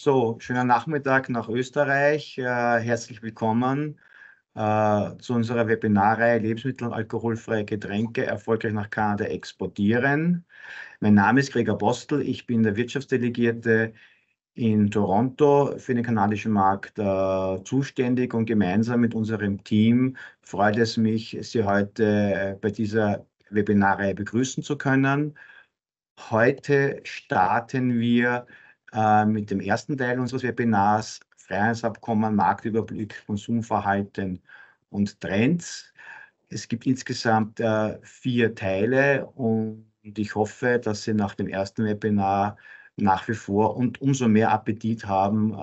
So, schönen Nachmittag nach Österreich. Herzlich willkommen zu unserer Webinarreihe Lebensmittel und alkoholfreie Getränke erfolgreich nach Kanada exportieren. Mein Name ist Gregor Bostel. Ich bin der Wirtschaftsdelegierte in Toronto für den kanadischen Markt zuständig, und gemeinsam mit unserem Team freut es mich, Sie heute bei dieser Webinarreihe begrüßen zu können. Heute starten wir mit dem ersten Teil unseres Webinars: Freihandelsabkommen, Marktüberblick, Konsumverhalten und Trends. Es gibt insgesamt 4 Teile, und ich hoffe, dass Sie nach dem ersten Webinar nach wie vor und umso mehr Appetit haben,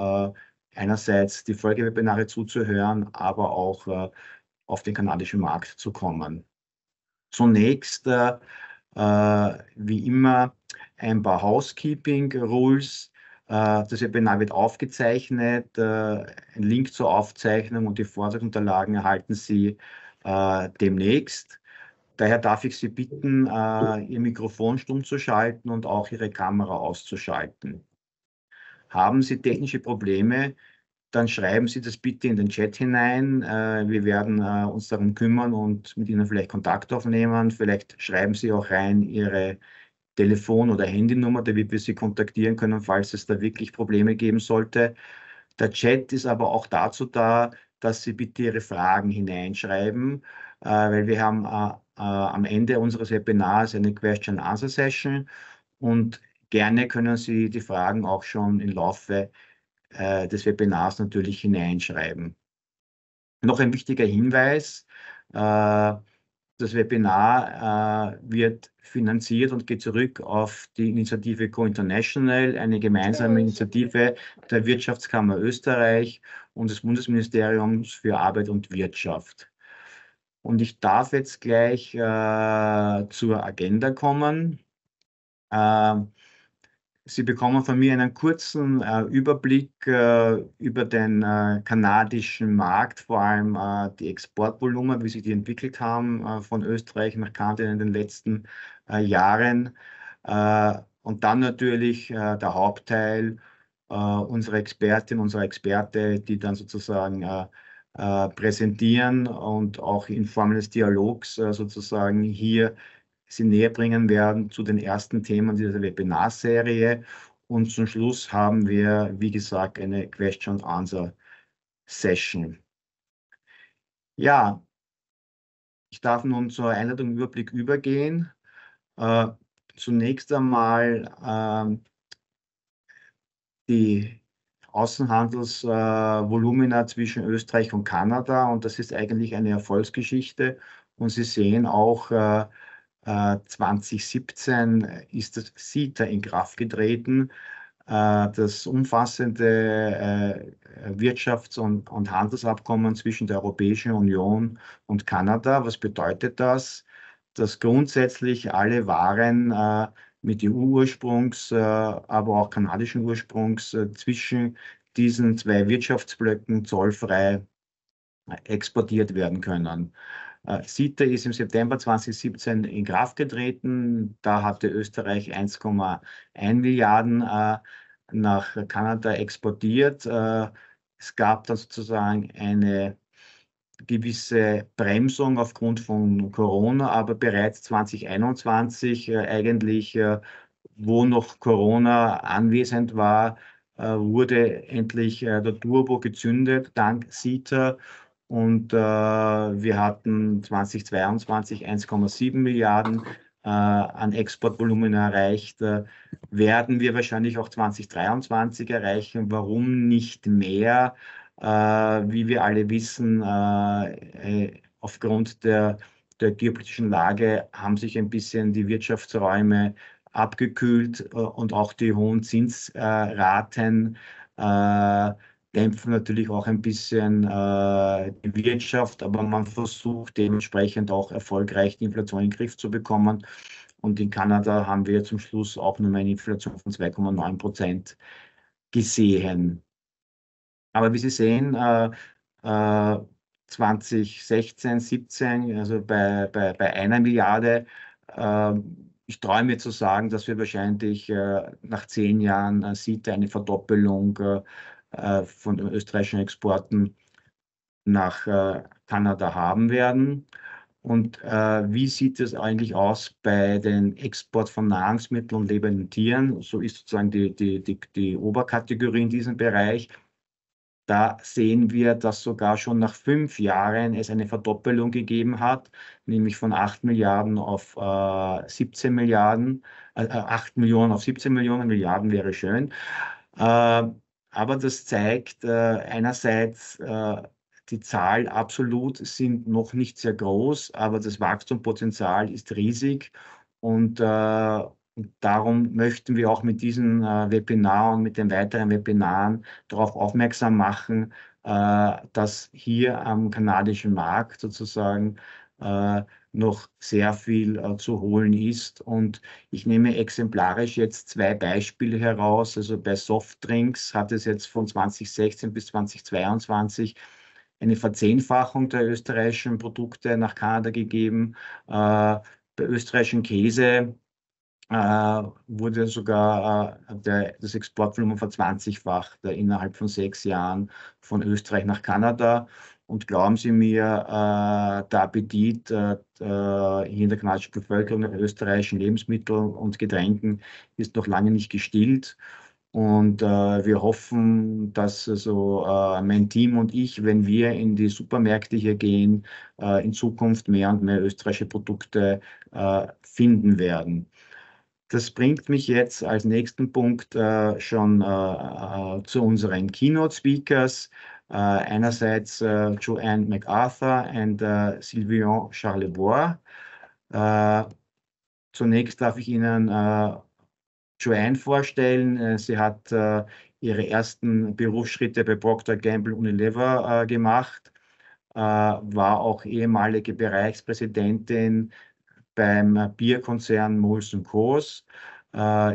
einerseits die Folgewebinare zuzuhören, aber auch auf den kanadischen Markt zu kommen. Zunächst, wie immer, ein paar Housekeeping Rules. Das Webinar wird aufgezeichnet. Ein Link zur Aufzeichnung und die Vortragsunterlagen erhalten Sie demnächst. Daher darf ich Sie bitten, Ihr Mikrofon stumm zu schalten und auch Ihre Kamera auszuschalten. Haben Sie technische Probleme, dann schreiben Sie das bitte in den Chat hinein. Wir werden uns darum kümmern und mit Ihnen vielleicht Kontakt aufnehmen. Vielleicht schreiben Sie auch rein Ihre Telefon- oder Handynummer, damit wir Sie kontaktieren können, falls es da wirklich Probleme geben sollte. Der Chat ist aber auch dazu da, dass Sie bitte Ihre Fragen hineinschreiben, weil wir haben am Ende unseres Webinars eine Question-Answer-Session, und gerne können Sie die Fragen auch schon im Laufe des Webinars natürlich hineinschreiben. Noch ein wichtiger Hinweis: Das Webinar wird finanziert und geht zurück auf die Initiative Co-International, eine gemeinsame Initiative der Wirtschaftskammer Österreich und des Bundesministeriums für Arbeit und Wirtschaft. Und ich darf jetzt gleich zur Agenda kommen. Sie bekommen von mir einen kurzen Überblick über den kanadischen Markt, vor allem die Exportvolumen, wie sich die entwickelt haben von Österreich nach Kanada in den letzten Jahren. Und dann natürlich der Hauptteil, unsere Expertin, unser Experte, die dann sozusagen präsentieren und auch in Form des Dialogs sozusagen hier Sie näher bringen werden zu den ersten Themen dieser Webinarserie. Und zum Schluss haben wir, wie gesagt, eine Question-Answer-Session. Ja, ich darf nun zur Einleitung und Überblick übergehen. Zunächst einmal die Außenhandelsvolumina zwischen Österreich und Kanada, und das ist eigentlich eine Erfolgsgeschichte. Und Sie sehen auch, 2017 ist das CETA in Kraft getreten, das umfassende Wirtschafts- und Handelsabkommen zwischen der Europäischen Union und Kanada. Was bedeutet das? Dass grundsätzlich alle Waren mit EU-Ursprungs, aber auch kanadischen Ursprungs zwischen diesen 2 Wirtschaftsblöcken zollfrei exportiert werden können. CETA ist im September 2017 in Kraft getreten. Da hatte Österreich 1,1 Milliarden nach Kanada exportiert. Es gab dann sozusagen eine gewisse Bremsung aufgrund von Corona, aber bereits 2021 eigentlich, wo noch Corona anwesend war, wurde endlich der Turbo gezündet dank CETA, und wir hatten 2022 1,7 Milliarden an Exportvolumen erreicht. Werden wir wahrscheinlich auch 2023 erreichen. Warum nicht mehr? Wie wir alle wissen, aufgrund der geopolitischen Lage haben sich ein bisschen die Wirtschaftsräume abgekühlt, und auch die hohen Zinsraten dämpfen natürlich auch ein bisschen die Wirtschaft, aber man versucht dementsprechend auch erfolgreich die Inflation in den Griff zu bekommen. Und in Kanada haben wir zum Schluss auch nur eine Inflation von 2,9% gesehen. Aber wie Sie sehen, 2016, 17, also bei 1 Milliarde, ich traue mir zu sagen, dass wir wahrscheinlich nach 10 Jahren CETA eine Verdoppelung von den österreichischen Exporten nach Kanada haben werden. Und wie sieht es eigentlich aus bei den Export von Nahrungsmitteln und lebenden Tieren? So ist sozusagen die Oberkategorie in diesem Bereich. Da sehen wir, dass sogar schon nach 5 Jahren es eine Verdoppelung gegeben hat, nämlich von 8 Milliarden auf 17 Milliarden, 8 Millionen auf 17 Millionen, Milliarden wäre schön. Aber das zeigt einerseits, die Zahlen absolut sind noch nicht sehr groß, aber das Wachstumspotenzial ist riesig. Und darum möchten wir auch mit diesem Webinar und mit den weiteren Webinaren darauf aufmerksam machen, dass hier am kanadischen Markt sozusagen noch sehr viel zu holen ist. Und ich nehme exemplarisch jetzt 2 Beispiele heraus. Also bei Softdrinks hat es jetzt von 2016 bis 2022 eine Verzehnfachung der österreichischen Produkte nach Kanada gegeben. Bei österreichischen Käse wurde sogar das Exportvolumen verzwanzigfacht innerhalb von 6 Jahren von Österreich nach Kanada. Und glauben Sie mir, der Appetit hier in der kanadischen Bevölkerung nach österreichischen Lebensmitteln und Getränken ist noch lange nicht gestillt. Und wir hoffen, dass also, mein Team und ich, wenn wir in die Supermärkte hier gehen, in Zukunft mehr und mehr österreichische Produkte finden werden. Das bringt mich jetzt als nächsten Punkt schon zu unseren Keynote-Speakers. Einerseits Joanne MacArthur und Sylvain Charlebois. Zunächst darf ich Ihnen Joanne vorstellen. Sie hat ihre ersten Berufsschritte bei Procter Gamble Unilever gemacht, war auch ehemalige Bereichspräsidentin beim Bierkonzern Molson Coors,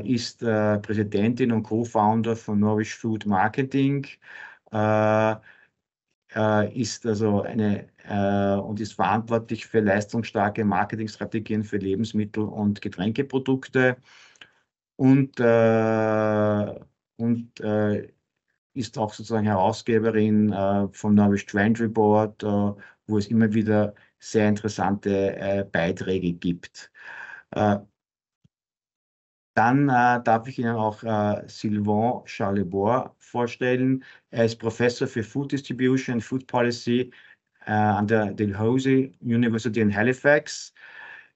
ist Präsidentin und Co-Founder von Nourish Food Marketing, äh, ist also und ist verantwortlich für leistungsstarke Marketingstrategien für Lebensmittel und Getränkeprodukte und, ist auch sozusagen Herausgeberin vom Nourish Trend Report, wo es immer wieder sehr interessante Beiträge gibt. Dann darf ich Ihnen auch Sylvain Charlebois vorstellen. Er ist Professor für Food Distribution and Food Policy an der Dalhousie University in Halifax.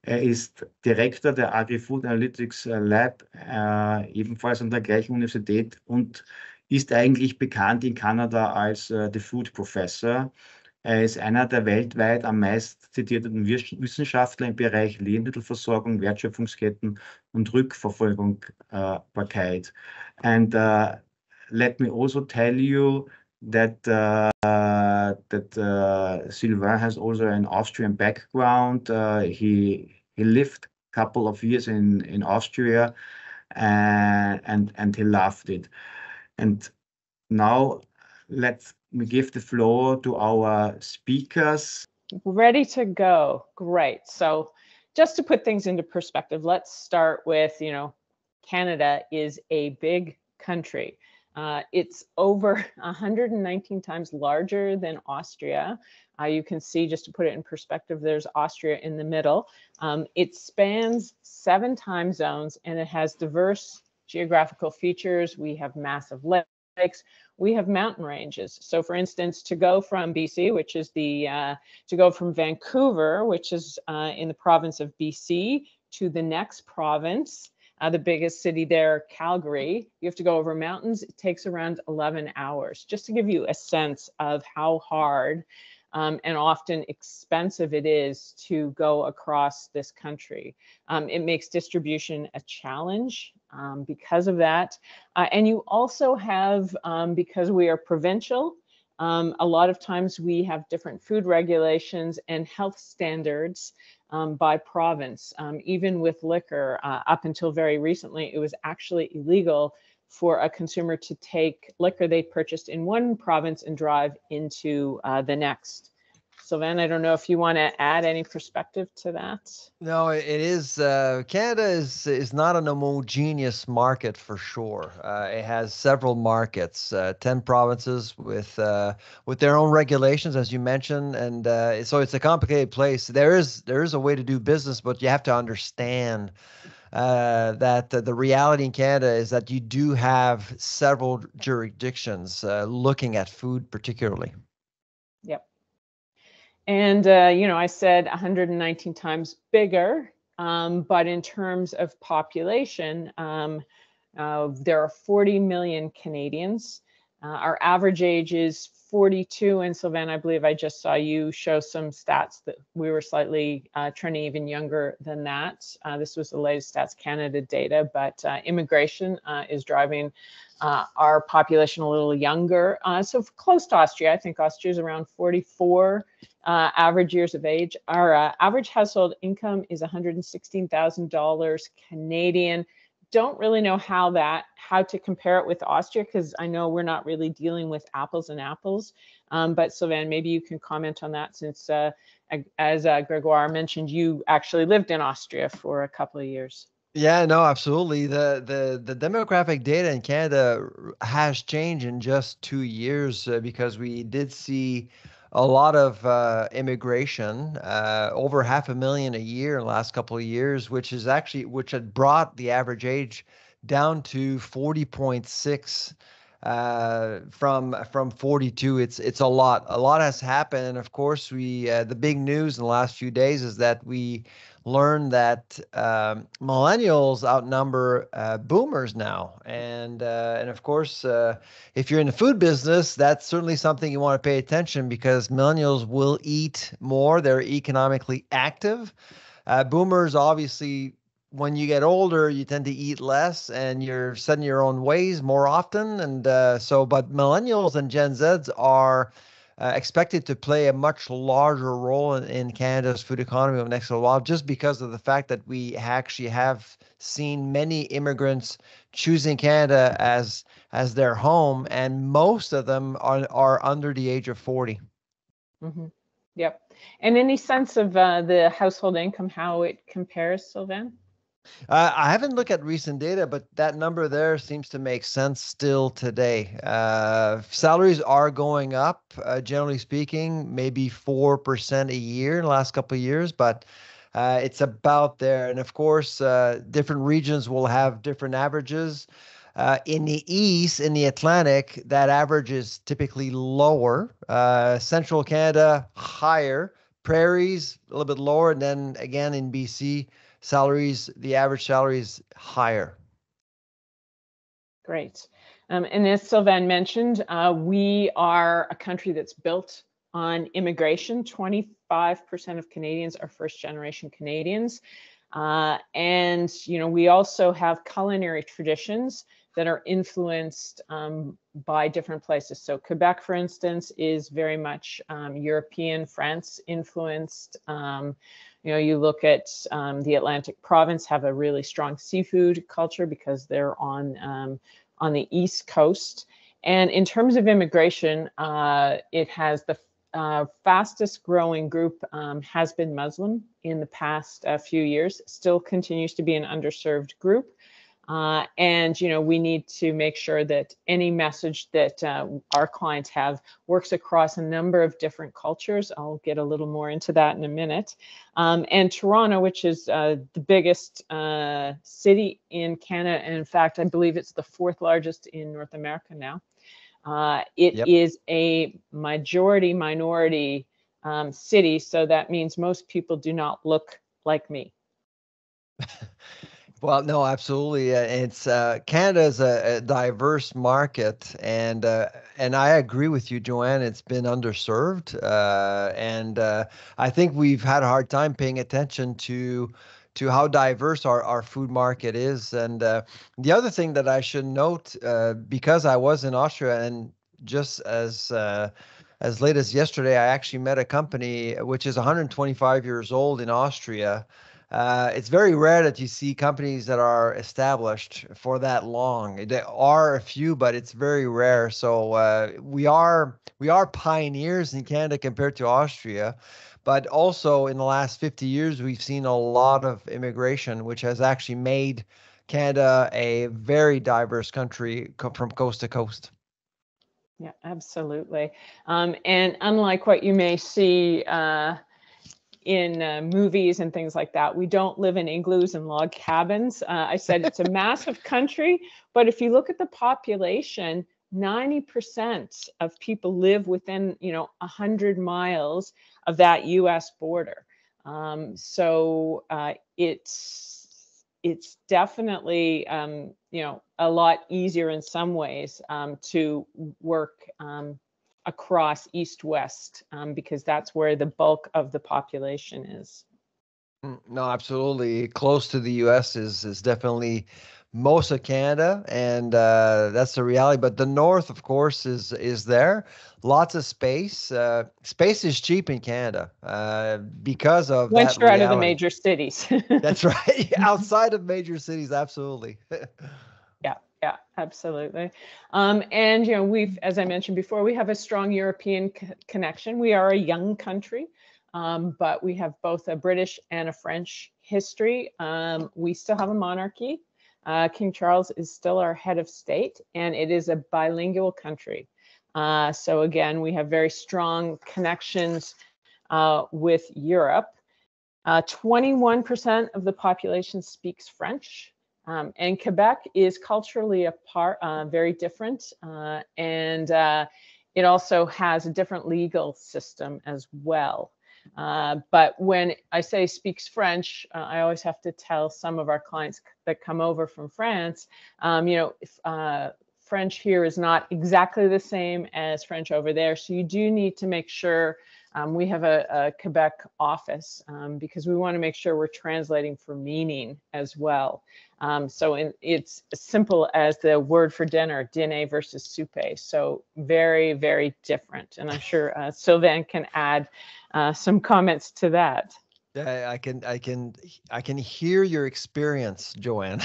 Er ist Direktor der Agri-Food Analytics Lab, ebenfalls an der gleichen Universität und ist eigentlich bekannt in Kanada als The Food Professor. Er ist einer der weltweit am meisten zitierten Wissenschaftler im Bereich Lebensmittelversorgung, Wertschöpfungsketten und Rückverfolgbarkeit. And let me also tell you that Sylvain has also an Austrian background. He lived a couple of years in Austria and he loved it. And now let's give the floor to our speakers. Ready to go. Great. So just to put things into perspective, let's start with, Canada is a big country. It's over 119 times larger than Austria. You can see, just to put it in perspective, there's Austria in the middle. It spans 7 time zones and it has diverse geographical features. We have massive lakes. We have mountain ranges. So for instance, to go from BC, which is to go from Vancouver, which is in the province of BC, to the next province, the biggest city there, Calgary, you have to go over mountains. It takes around 11 hours, just to give you a sense of how hard and often expensive it is to go across this country. It makes distribution a challenge because of that. And you also have, because we are provincial, a lot of times we have different food regulations and health standards by province. Even with liquor, up until very recently, it was actually illegal for a consumer to take liquor they purchased in one province and drive into the next. Sylvain, I don't know if you want to add any perspective to that. No, it is. Canada is not an homogeneous market for sure. It has several markets, 10 provinces with their own regulations, as you mentioned, and so it's a complicated place. There is a way to do business, but you have to understand that the reality in Canada is that you do have several jurisdictions looking at food particularly. Yep. And, I said 119 times bigger, but in terms of population, there are 40 million Canadians. Our average age is 42, and Sylvain, I believe I just saw you show some stats that we were slightly trending even younger than that. This was the latest Stats Canada data, but immigration is driving our population a little younger. So close to Austria. I think Austria is around 44 average years of age. Our average household income is $116,000 Canadian. Don't really know how to compare it with Austria, because I know we're not really dealing with apples and apples. But Sylvain, maybe you can comment on that, since as Gregoire mentioned, you actually lived in Austria for a couple of years. Yeah, no, absolutely. The demographic data in Canada has changed in just 2 years because we did see a lot of immigration, over 500,000 a year in the last couple of years, which had brought the average age down to 40.6 from 42. It's a lot. A lot has happened, and of course, the big news in the last few days is that we learned that millennials outnumber boomers now, and of course, if you're in the food business, that's certainly something you want to pay attention, because millennials will eat more. They're economically active. Boomers, obviously, when you get older, you tend to eat less, and you're setting your own ways more often, and but millennials and Gen Zs are expected to play a much larger role in Canada's food economy over the next little while, just because of the fact that we actually have seen many immigrants choosing Canada as their home, and most of them are under the age of 40. Mm-hmm. Yep. And any sense of the household income, how it compares, Sylvain? I haven't looked at recent data, but that number there seems to make sense still today. Salaries are going up, generally speaking, maybe 4% a year in the last couple of years, but it's about there. And of course, different regions will have different averages. In the East, in the Atlantic, that average is typically lower. Central Canada, higher. Prairies, a little bit lower. And then again in BC, the average salary is higher. Great. And as Sylvain mentioned, we are a country that's built on immigration. 25% of Canadians are first-generation Canadians. And, we also have culinary traditions that are influenced by different places. So Quebec, for instance, is very much European, France influenced. You look at the Atlantic province, have a really strong seafood culture because they're on the East Coast. And in terms of immigration, it has the fastest growing group has been Muslim in the past few years, still continues to be an underserved group. And, we need to make sure that any message that our clients have works across a number of different cultures. I'll get a little more into that in a minute. And Toronto, which is the biggest city in Canada, and in fact, I believe it's the 4th largest in North America now. It is a minority city, so that means most people do not look like me. Well, no, absolutely. It's Canada is a diverse market, and I agree with you, Joanne. It's been underserved, and I think we've had a hard time paying attention to how diverse our food market is. And the other thing that I should note, because I was in Austria, and just as late as yesterday, I actually met a company which is 125 years old in Austria. It's very rare that you see companies that are established for that long. There are a few, but it's very rare. So we are pioneers in Canada compared to Austria, but also in the last 50 years we've seen a lot of immigration, which has actually made Canada a very diverse country from coast to coast. Yeah, absolutely. And unlike what you may see in movies and things like that, we don't live in igloos and log cabins. I said it's a massive country, but if you look at the population, 90% of people live within, 100 miles of that U.S. border. So it's definitely, a lot easier in some ways to work across east-west because that's where the bulk of the population is. No, absolutely. Close to the U.S. is definitely most of Canada, and that's the reality. But the north, of course, is there. Lots of space. Space is cheap in Canada because of Once that you're out of the reality. major cities. That's right. Outside of major cities, absolutely. Yeah, absolutely. And we've, as I mentioned before, we have a strong European connection. We are a young country, but we have both a British and a French history. We still have a monarchy. King Charles is still our head of state, and it is a bilingual country. So again, we have very strong connections with Europe. 21% of the population speaks French. And Quebec is culturally very different, and it also has a different legal system as well. But when I say speaks French, I always have to tell some of our clients that come over from France, French here is not exactly the same as French over there. So you do need to make sure we have a Quebec office because we want to make sure we're translating for meaning as well. It's as simple as the word for dinner, dîner versus souper. So very, very different. And I'm sure Sylvain can add some comments to that. Yeah, I can hear your experience, Joanne.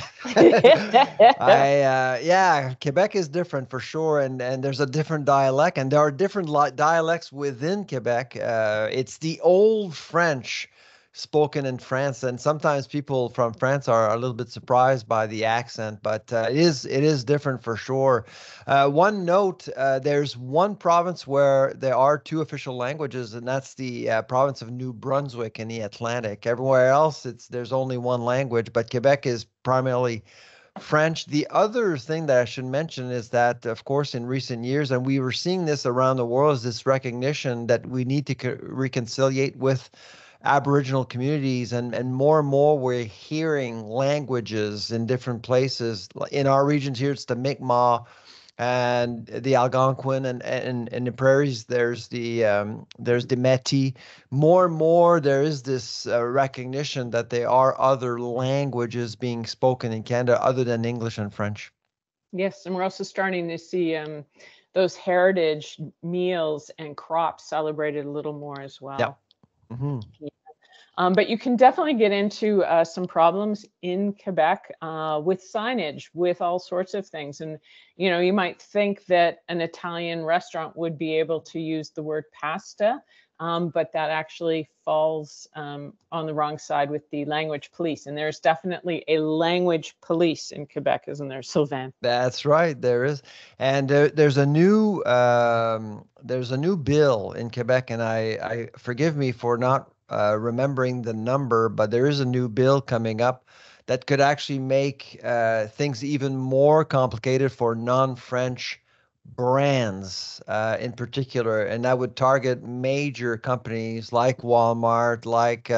Quebec is different for sure, and there's a different dialect, and there are different dialects within Quebec. It's the old French spoken in France, and sometimes people from France are a little bit surprised by the accent, but it is different for sure. One note: there's one province where there are two official languages, and that's the province of New Brunswick in the Atlantic. Everywhere else, there's only one language, but Quebec is primarily French. The other thing that I should mention is that, of course, in recent years, and we were seeing this around the world, is this recognition that we need to reconciliate with Aboriginal communities, and more we're hearing languages in different places. In our regions here, it's the Mi'kmaq and the Algonquin, and in the prairies there's the Métis. More and more there is this recognition that there are other languages being spoken in Canada other than English and French. Yes, and we're also starting to see those heritage meals and crops celebrated a little more as well. Yeah. Mm-hmm. But you can definitely get into some problems in Quebec with signage, with all sorts of things. And, you might think that an Italian restaurant would be able to use the word pasta, but that actually falls on the wrong side with the language police. And there's definitely a language police in Quebec, isn't there, Sylvain? That's right, there is. And there's a new bill in Quebec, and I forgive me for not remembering the number, but there is a new bill coming up that could actually make things even more complicated for non-French brands in particular, and that would target major companies like Walmart, like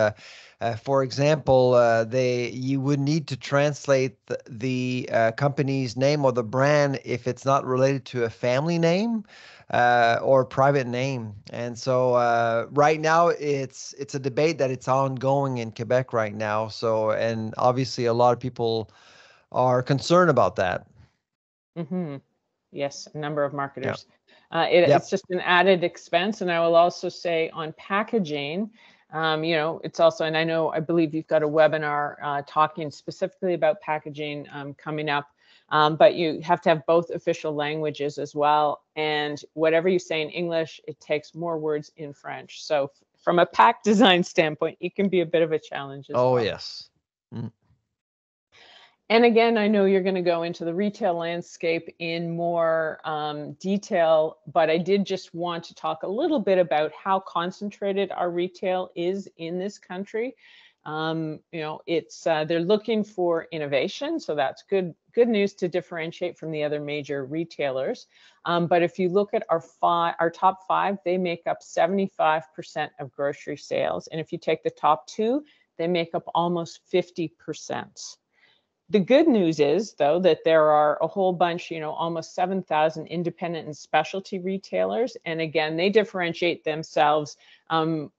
for example, you would need to translate the company's name or the brand if it's not related to a family name or private name. And so right now it's a debate that it's ongoing in Quebec right now. So, and obviously a lot of people are concerned about that. Mm-hmm. Yes, a number of marketers. Yeah. It's just an added expense. And I will also say on packaging, It's also, and I believe you've got a webinar talking specifically about packaging coming up, but you have to have both official languages as well. And whatever you say in English, it takes more words in French. So from a pack design standpoint, it can be a bit of a challenge as well. Oh, yes. And again, I know you're going to go into the retail landscape in more detail, but I did just want to talk a little bit about how concentrated our retail is in this country. It's they're looking for innovation, so that's good news to differentiate from the other major retailers. But if you look at our top 5, they make up 75% of grocery sales, and if you take the top 2, they make up almost 50%. The good news is, though, that there are a whole bunch, almost 7,000 independent and specialty retailers. And again, they differentiate themselves,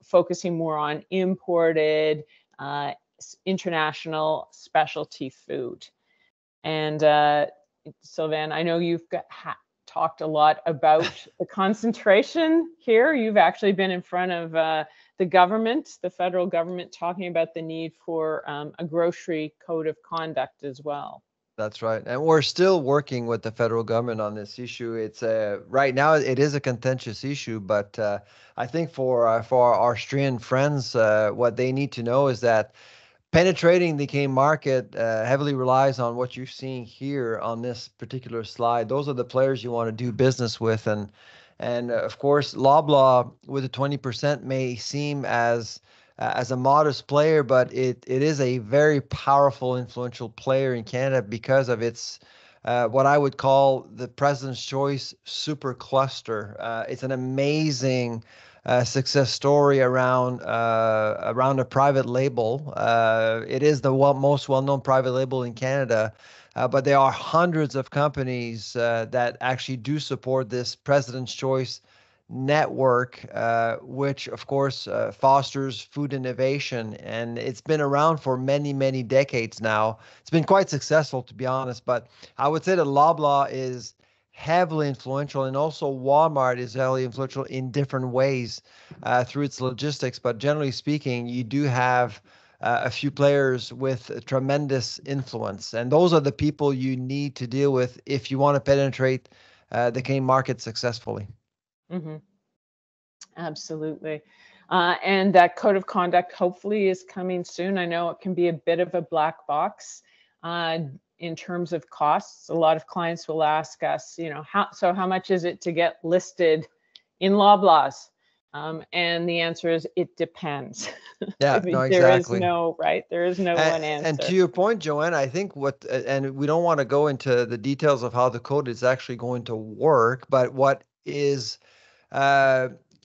focusing more on imported, international specialty food. And Sylvain, I know you've talked a lot about the concentration here. You've actually been in front of the government, the federal government, talking about the need for a grocery code of conduct as well. That's right. And we're still working with the federal government on this issue. It's right now it is a contentious issue, but I think for our Austrian friends, what they need to know is that penetrating the cane market heavily relies on what you're seeing here on this particular slide. Those are the players you want to do business with, and of course, Loblaw with a 20% may seem as a modest player, but it is a very powerful, influential player in Canada because of its what I would call the President's Choice super cluster. It's an amazing success story around a private label. It is the most well-known private label in Canada, but there are hundreds of companies that actually do support this President's Choice network, which of course fosters food innovation, and it's been around for many, many decades now. It's been quite successful, to be honest, but I would say that Loblaw is heavily influential, and also Walmart is heavily influential in different ways through its logistics. But generally speaking, you do have a few players with tremendous influence, and those are the people you need to deal with if you want to penetrate the cane market successfully. Mm-hmm. Absolutely. And that code of conduct hopefully is coming soon. I know it can be a bit of a black box in terms of costs. A lot of clients will ask us, how much is it to get listed in Loblaws? And the answer is, it depends. Yeah, no, exactly. There is no one answer. And to your point, Joanne, I think and we don't want to go into the details of how the code is actually going to work, but what is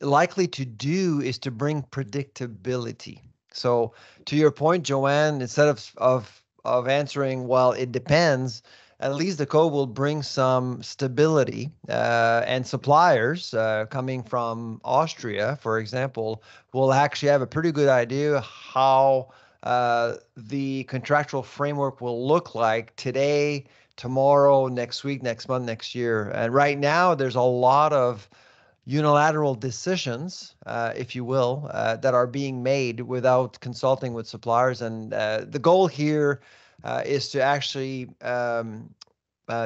likely to do is to bring predictability. So to your point, Joanne, instead of answering, well, it depends, at least the code will bring some stability, and suppliers coming from Austria, for example, will actually have a pretty good idea how the contractual framework will look like today, tomorrow, next week, next month, next year. And right now, there's a lot of unilateral decisions, if you will, that are being made without consulting with suppliers. And the goal here is to actually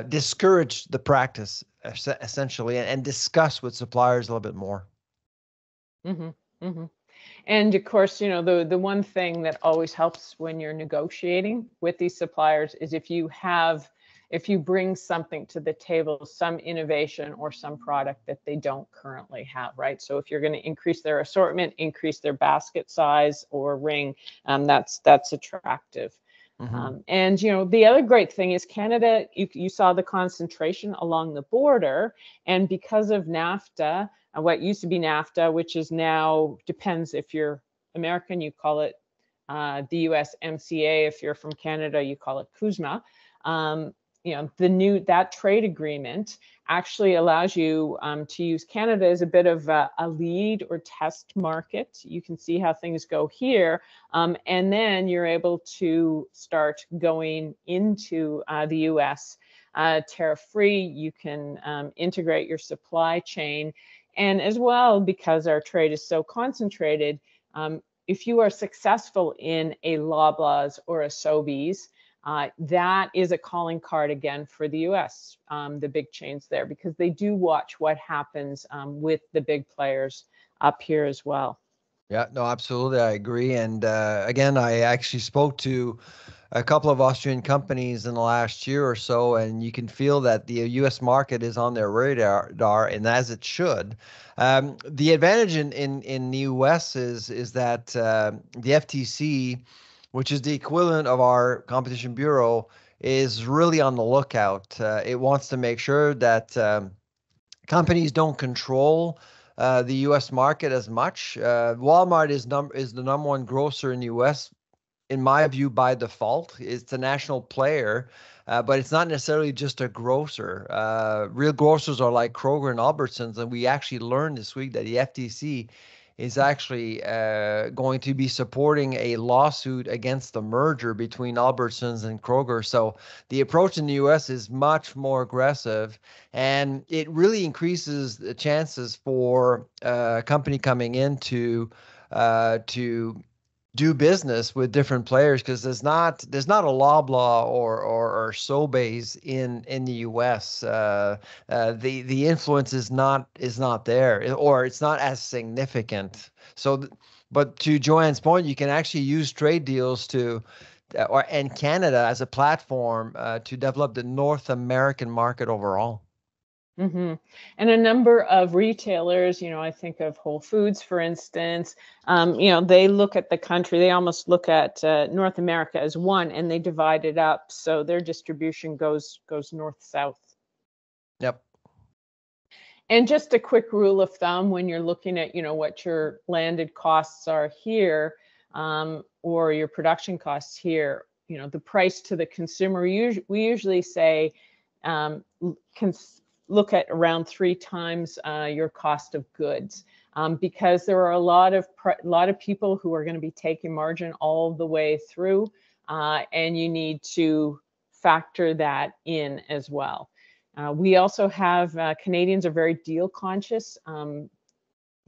discourage the practice, essentially, and discuss with suppliers a little bit more. Mm-hmm, mm-hmm. And of course, the one thing that always helps when you're negotiating with these suppliers is if you bring something to the table, some innovation or some product that they don't currently have, right? So if you're going to increase their assortment, increase their basket size or ring, that's attractive. Mm-hmm. And the other great thing is Canada, you saw the concentration along the border, and because of NAFTA, what used to be NAFTA, which is now, depends if you're American, you call it the USMCA. If you're from Canada, you call it CUSMA. That trade agreement actually allows you to use Canada as a bit of a lead or test market. You can see how things go here, and then you're able to start going into the US tariff-free. You can integrate your supply chain, and as well, because our trade is so concentrated, if you are successful in a Loblaws or a Sobeys, that is a calling card again for the US, the big chains there, because they do watch what happens with the big players up here as well. Yeah, no, absolutely. I agree. And again, I actually spoke to a couple of Austrian companies in the last year or so, and you can feel that the US market is on their radar, and as it should. The advantage in the US is that the FTC, which is the equivalent of our Competition Bureau, is really on the lookout. It wants to make sure that companies don't control the U.S. market as much. Walmart is the number one grocer in the U.S. in my view by default. It's a national player, but it's not necessarily just a grocer. Real grocers are like Kroger and Albertsons, and we actually learned this week that the FTC is actually going to be supporting a lawsuit against the merger between Albertsons and Kroger. So the approach in the U.S. is much more aggressive, and it really increases the chances for a company coming in to do business with different players, because there's not a Loblaw or Sobeys in the U.S. The influence is not there, or it's not as significant. So, but to Joanne's point, you can actually use trade deals and Canada as a platform to develop the North American market overall. Mm-hmm. And a number of retailers, I think of Whole Foods, for instance, they look at the country, they almost look at North America as one, and they divide it up. So their distribution goes north-south. Yep. And just a quick rule of thumb when you're looking at, what your landed costs are here, or your production costs here, the price to the consumer, we usually say, look at around 3 times your cost of goods, because there are a lot of people who are going to be taking margin all the way through, and you need to factor that in as well. We also have Canadians are very deal conscious.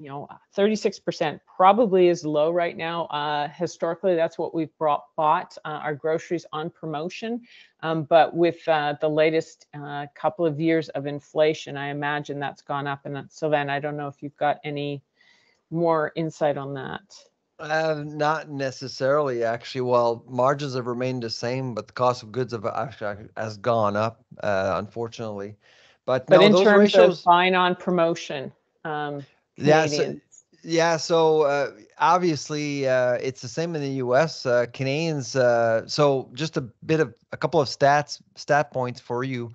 36% probably is low right now. Historically, that's what we've bought our groceries on promotion. But with the latest couple of years of inflation, I imagine that's gone up. And Sylvain, I don't know if you've got any more insight on that. Not necessarily, actually. Well, margins have remained the same, but the cost of goods has gone up, unfortunately. But no, in those terms ratios, of buying on promotion, Canadians. Yeah, so obviously it's the same in the U.S. Canadians. So just a couple of stat points for you.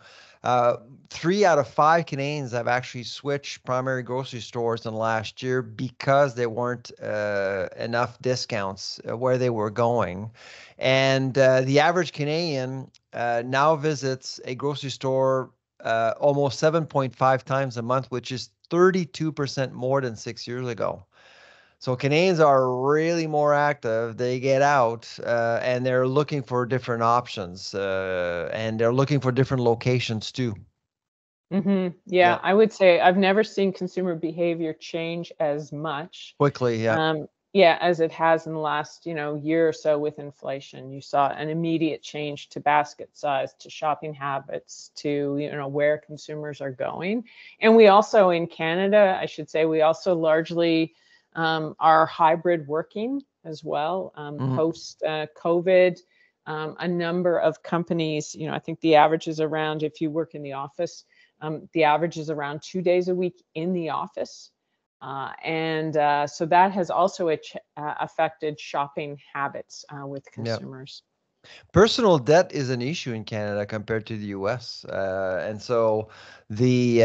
3 out of 5 Canadians have actually switched primary grocery stores in the last year because there weren't enough discounts where they were going. And the average Canadian now visits a grocery store almost 7.5 times a month, which is 32% more than 6 years ago. So Canadians are really more active. They get out and they're looking for different options, and they're looking for different locations too. Mm-hmm. Yeah, I would say I've never seen consumer behavior change as much Quickly. as it has in the last, year or so with inflation. You saw an immediate change to basket size, to shopping habits, to, where consumers are going. And we also in Canada, I should say, we also largely are hybrid working as well. Post COVID, a number of companies, I think the average is around, if you work in the office, the average is around 2 days a week in the office. So that has also affected shopping habits with consumers. Yep. Personal debt is an issue in Canada compared to the U.S. And so the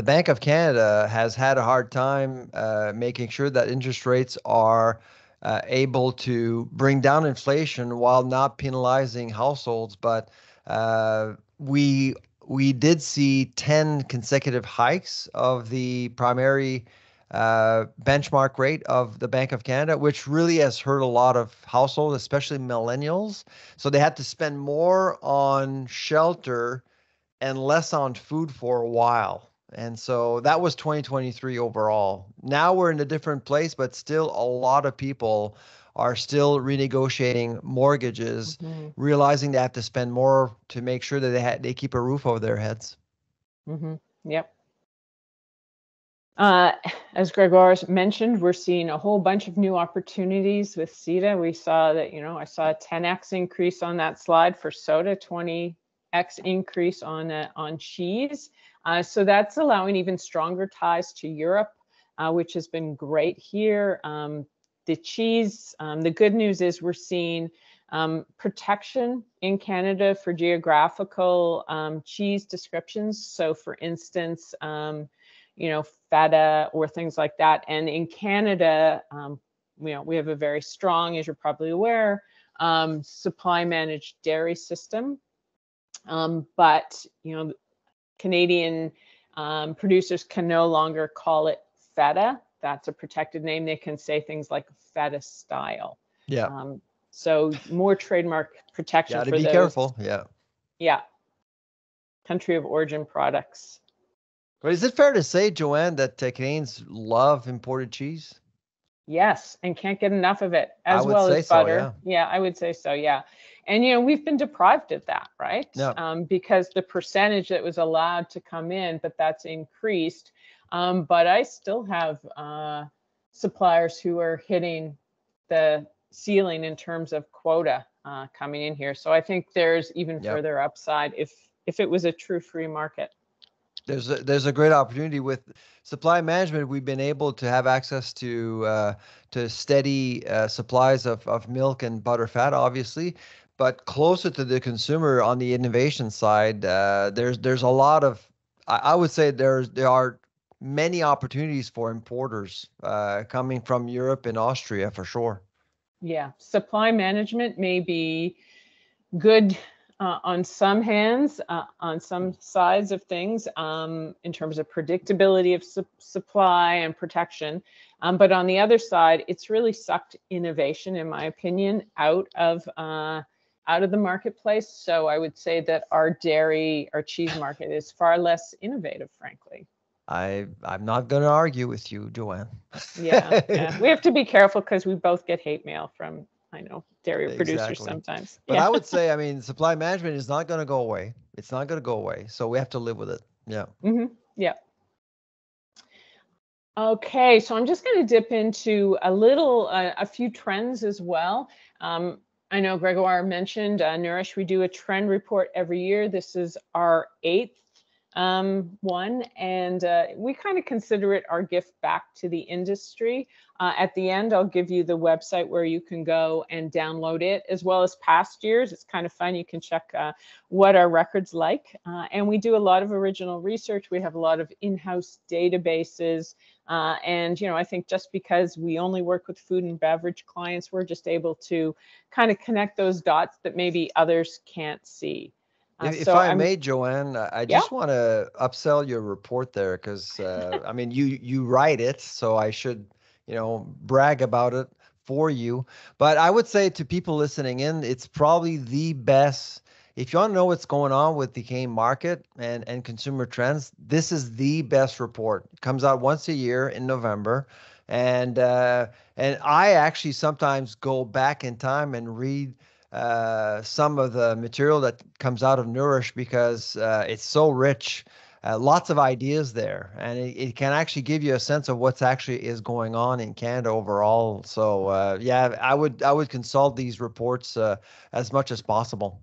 Bank of Canada has had a hard time making sure that interest rates are able to bring down inflation while not penalizing households. But we did see 10 consecutive hikes of the primary benchmark rate of the Bank of Canada, which really has hurt a lot of households, especially millennials. So they had to spend more on shelter and less on food for a while. And so that was 2023 overall. Now we're in a different place, but still a lot of people are still renegotiating mortgages, Mm-hmm. realizing they have to spend more to make sure that they keep a roof over their heads. Mm-hmm. Yep. As Gregor mentioned, we're seeing a whole bunch of new opportunities with CETA. We saw that, I saw a 10x increase on that slide for soda, 20x increase on cheese. So that's allowing even stronger ties to Europe, which has been great here. The cheese, the good news is we're seeing protection in Canada for geographical cheese descriptions. So for instance, feta or things like that. And in Canada, we have a very strong, as you're probably aware, supply managed dairy system. But Canadian producers can no longer call it feta. That's a protected name. They can say things like feta style. Yeah. So more trademark protection Got to for be those. careful. Yeah. Yeah. Country of origin products. But is it fair to say, Joanne, that Canadians love imported cheese? Yes, and can't get enough of it, as well as butter. Yeah, I would say so. Yeah, and we've been deprived of that, right? Yeah. Because the percentage that was allowed to come in, but that's increased. But I still have suppliers who are hitting the ceiling in terms of quota coming in here. So I think there's even further upside if it was a true free market. There's a great opportunity with supply management. We've been able to have access to steady supplies of milk and butter fat, obviously, but closer to the consumer on the innovation side. There's a lot of, I would say there are many opportunities for importers coming from Europe and Austria for sure. Yeah, supply management may be good on some hands, on some sides of things, in terms of predictability of supply and protection. But on the other side, it's really sucked innovation, in my opinion, out of the marketplace. So I would say that our cheese market is far less innovative, frankly. I'm not going to argue with you, Joanne. Yeah. We have to be careful because we both get hate mail from, I know, dairy producers sometimes. But I would say, supply management is not going to go away. It's not going to go away. So we have to live with it. Yeah. Mm-hmm. Yeah. Okay, so I'm just going to dip into a few trends as well. I know Gregor mentioned Nourish. We do a trend report every year. This is our 8th one, and we kind of consider it our gift back to the industry. At the end, I'll give you the website where you can go and download it, as well as past years. It's kind of fun. You can check what our record's like. And we do a lot of original research. We have a lot of in-house databases. And, I think just because we only work with food and beverage clients, we're just able to kind of connect those dots that maybe others can't see. If I may, Joanne, I just want to upsell your report there because, you write it, so I should, brag about it for you. But I would say to people listening in, it's probably the best. If you want to know what's going on with the cane market and consumer trends, this is the best report. It comes out once a year in November. And I actually sometimes go back in time and read some of the material that comes out of Nourish because it's so rich, lots of ideas there, and it can actually give you a sense of what's actually is going on in Canada overall. So I would consult these reports as much as possible.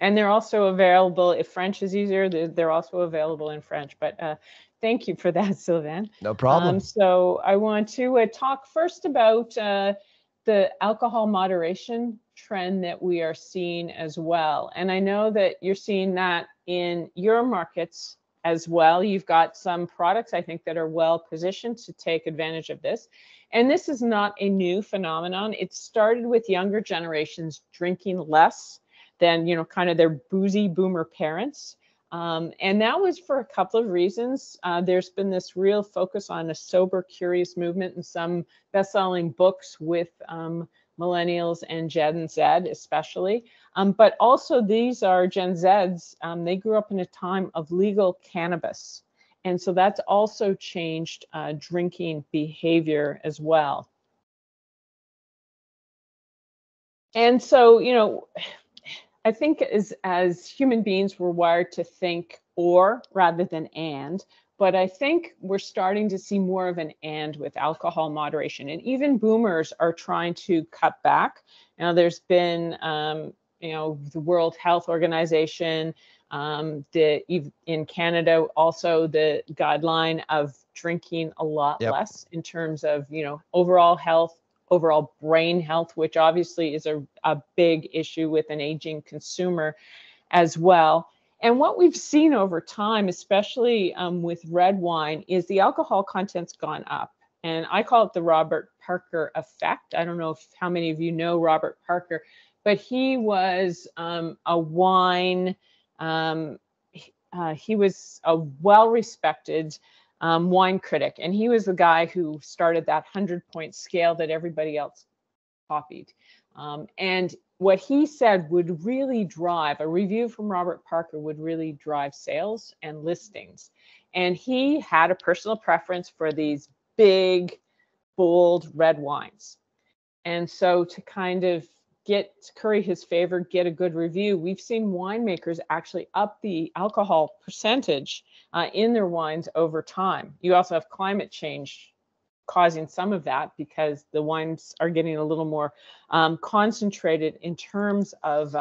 And they're also available, if French is easier, they're also available in French. But thank you for that, Sylvain. No problem. So I want to talk first about the alcohol moderation trend that we are seeing as well. And I know that you're seeing that in your markets as well. You've got some products, I think, that are well positioned to take advantage of this. And this is not a new phenomenon. It started with younger generations drinking less than, kind of their boozy boomer parents. And that was for a couple of reasons. There's been this real focus on a sober, curious movement and some best-selling books with millennials and Gen Z especially. But also these are Gen Zs. They grew up in a time of legal cannabis. And so that's also changed drinking behavior as well. And so, you know, I think as human beings, we're wired to think or rather than and. But I think we're starting to see more of an and with alcohol moderation. And even boomers are trying to cut back. Now, there's been, you know, the World Health Organization, in Canada, also the guideline of drinking a lot less in terms of, you know, overall health, overall brain health, which obviously is a big issue with an aging consumer as well. And what we've seen over time, especially with red wine, is the alcohol content's gone up. And I call it the Robert Parker effect. I don't know how many of you know Robert Parker, but he was a wine, he was a well-respected wine critic. And he was the guy who started that 100-point scale that everybody else copied. And what he said would really drive, a review from Robert Parker would really drive sales and listings. And he had a personal preference for these big, bold red wines. And so to kind of curry his favor, get a good review, we've seen winemakers actually up the alcohol percentage in their wines over time. You also have climate change causing some of that because the wines are getting a little more concentrated in terms of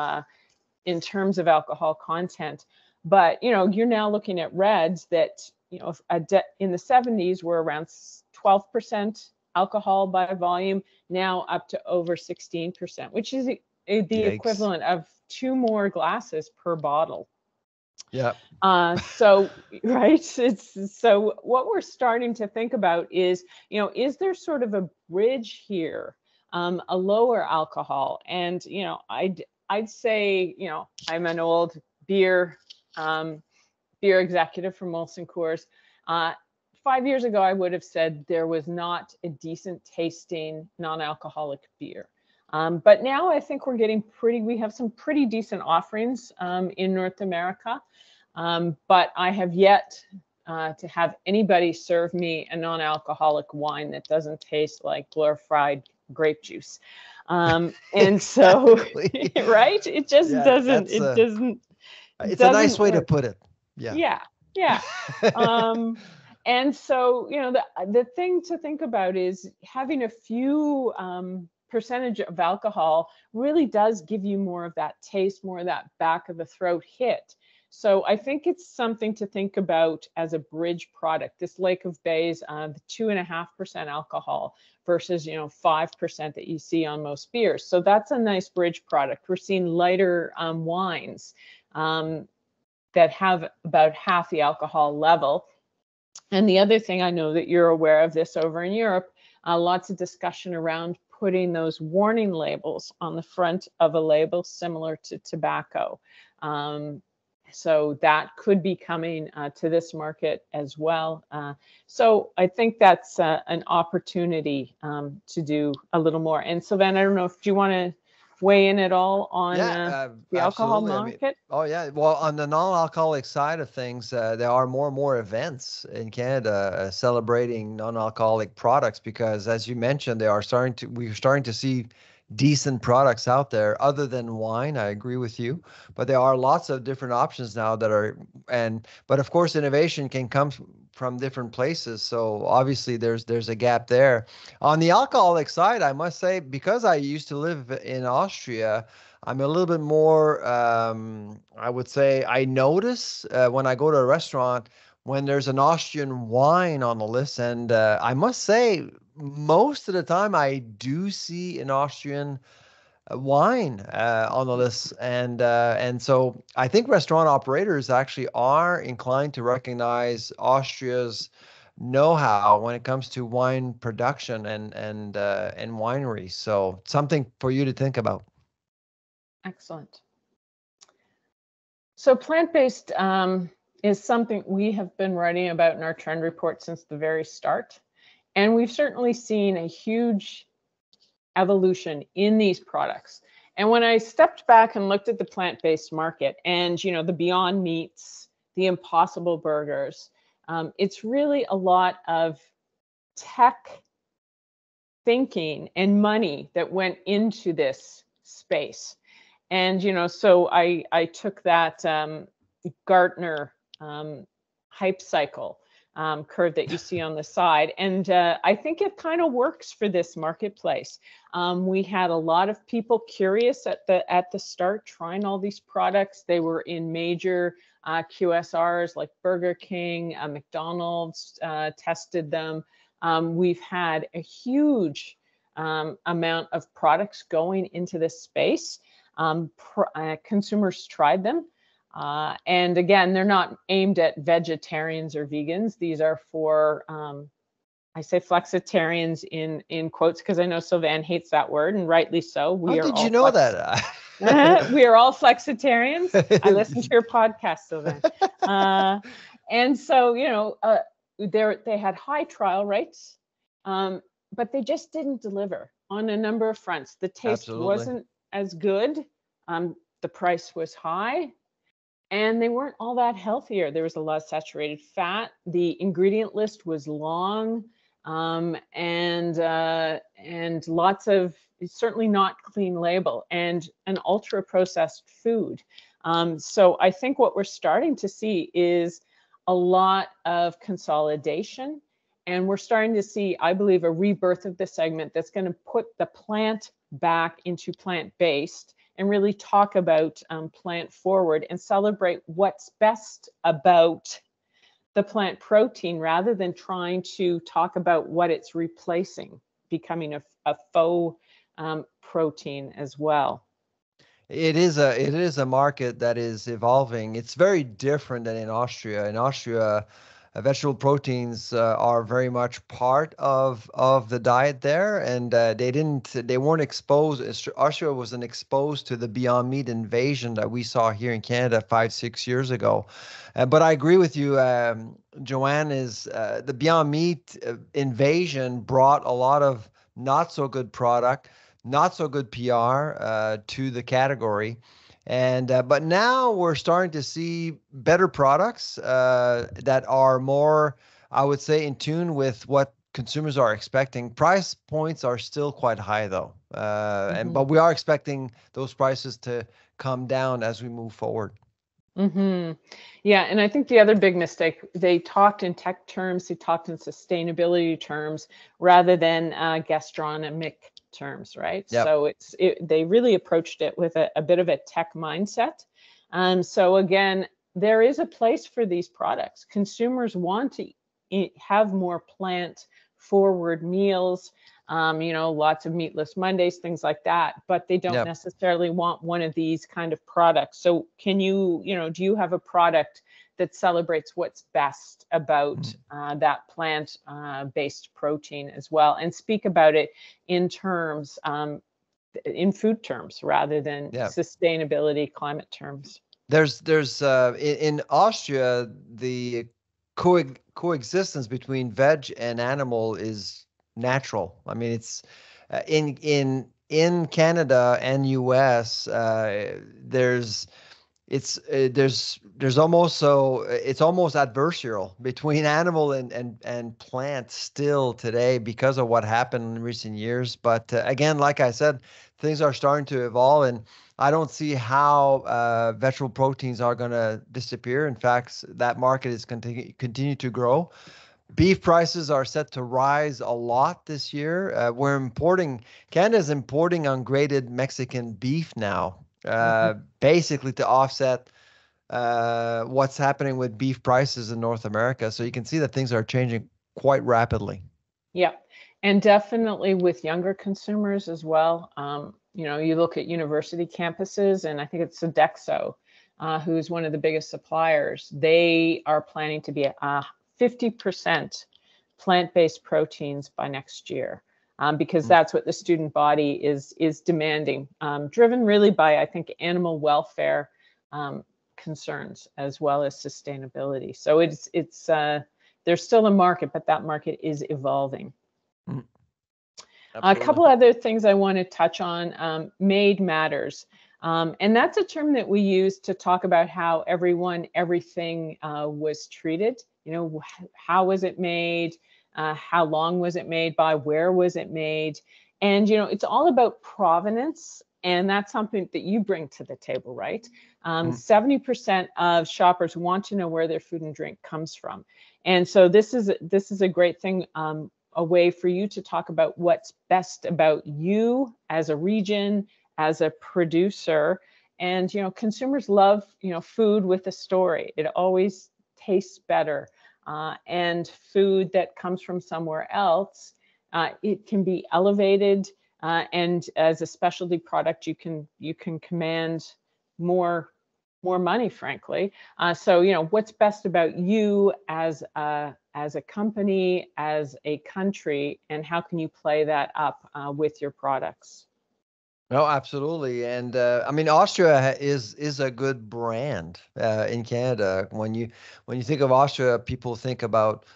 alcohol content. But you know, you're now looking at reds that, you know, in the 70s were around 12% alcohol by volume, now up to over 16%, which is the equivalent of 2 more glasses per bottle. Yeah. So, right. So what we're starting to think about is, you know, is there sort of a bridge here, a lower alcohol? And, you know, I'd say, you know, I'm an old beer executive from Molson Coors. 5 years ago, I would have said there was not a decent tasting non-alcoholic beer. But now I think we have some pretty decent offerings in North America. But I have yet to have anybody serve me a non-alcoholic wine that doesn't taste like glorified grape juice. And so, right? It just doesn't. It doesn't. It's a nice way to put it. Yeah. Yeah. And so, you know, the thing to think about is having a few percentage of alcohol really does give you more of that taste, more of that back of the throat hit. So I think it's something to think about as a bridge product. This Lake of Bays, the 2.5% alcohol versus, you know, 5% that you see on most beers. So that's a nice bridge product. We're seeing lighter wines that have about half the alcohol level. And the other thing, I know that you're aware of this over in Europe, lots of discussion around putting those warning labels on the front of a label similar to tobacco. So that could be coming to this market as well. So I think that's an opportunity to do a little more. And Sylvain, I don't know if you want to weigh in at all on the alcohol market? Well, on the non-alcoholic side of things, there are more and more events in Canada celebrating non-alcoholic products because, as you mentioned, we're starting to see decent products out there other than wine. I agree with you, but there are lots of different options now but of course innovation can come from different places. So obviously there's a gap there. On the alcoholic side, I must say, because I used to live in Austria, I'm a little bit more, I would say I notice when I go to a restaurant when there's an Austrian wine on the list. And I must say, most of the time I do see an Austrian wine on the list. And so I think restaurant operators actually are inclined to recognize Austria's know-how when it comes to wine production and wineries. So something for you to think about. Excellent. So plant-based is something we have been writing about in our trend report since the very start. And we've certainly seen a huge evolution in these products. And when I stepped back and looked at the plant-based market and, you know, the Beyond Meats, the Impossible Burgers, It's really a lot of tech thinking and money that went into this space. And, so I took that Gartner hype cycle curve that you see on the side. And I think it kind of works for this marketplace. We had a lot of people curious at the start, trying all these products. They were in major QSRs like Burger King, McDonald's tested them. We've had a huge amount of products going into this space. Consumers tried them. And again, they're not aimed at vegetarians or vegans. These are for, I say flexitarians in quotes, because I know Sylvain hates that word, and rightly so. How did you know that? We are all flexitarians. I listened to your podcast, Sylvain. And so, they had high trial rates, but they just didn't deliver on a number of fronts. The taste wasn't as good. The price was high. And they weren't all that healthier. There was a lot of saturated fat. The ingredient list was long, and lots of, certainly not clean label, and an ultra processed food. So I think what we're starting to see is a lot of consolidation, and we're starting to see, I believe, a rebirth of the segment that's going to put the plant back into plant-based, and really talk about plant forward and celebrate what's best about the plant protein, rather than trying to talk about what it's replacing, becoming a faux protein as well. It is a market that is evolving. It's very different than in Austria. In Austria, vegetable proteins are very much part of the diet there, and they weren't exposed. Austria wasn't exposed to the Beyond Meat invasion that we saw here in Canada 5-6 years ago. But I agree with you, Joanne. Is the Beyond Meat invasion brought a lot of not so good product, not so good PR to the category. And but now we're starting to see better products that are more, I would say, in tune with what consumers are expecting. Price points are still quite high, though, but we are expecting those prices to come down as we move forward. Yeah, and I think the other big mistake, they talked in tech terms, they talked in sustainability terms, rather than gastronomic terms, right? Yep. So they really approached it with a bit of a tech mindset. So again, there is a place for these products. Consumers want to have more plant forward meals, lots of meatless Mondays, things like that, but they don't necessarily want one of these kind of products. So can do you have a product that celebrates what's best about that plant-based protein as well, and speak about it in terms, in food terms, rather than sustainability, climate terms? There's in Austria, the coexistence between veg and animal is natural. I mean, it's in Canada and US, it's almost adversarial between animal and plant still today because of what happened in recent years. But again, like I said, things are starting to evolve, and I don't see how vegetable proteins are going to disappear. In fact, that market is continue to grow. Beef prices are set to rise a lot this year. Canada is importing ungraded Mexican beef now, basically to offset what's happening with beef prices in North America. So you can see that things are changing quite rapidly. Yeah, and definitely with younger consumers as well. You look at university campuses, and I think it's Sodexo, who's one of the biggest suppliers. They are planning to be 50% plant-based proteins by next year, because that's what the student body is demanding, driven really by, I think, animal welfare concerns as well as sustainability. So it's there's still a market, but that market is evolving. A couple other things I want to touch on. Made matters. And that's a term that we use to talk about how everything was treated You know, how was it made? How long was it made by? Where was it made? And, you know, it's all about provenance. And that's something that you bring to the table, right? 70% of shoppers want to know where their food and drink comes from. And so this is a great thing, a way for you to talk about what's best about you as a region, as a producer. And, you know, consumers love, you know, food with a story. It always tastes better. And food that comes from somewhere else, it can be elevated, and as a specialty product, you can command more money, frankly. So, you know, what's best about you as a company, as a country, and how can you play that up with your products? No, absolutely. And I mean, Austria is a good brand in Canada. When you think of Austria, people think about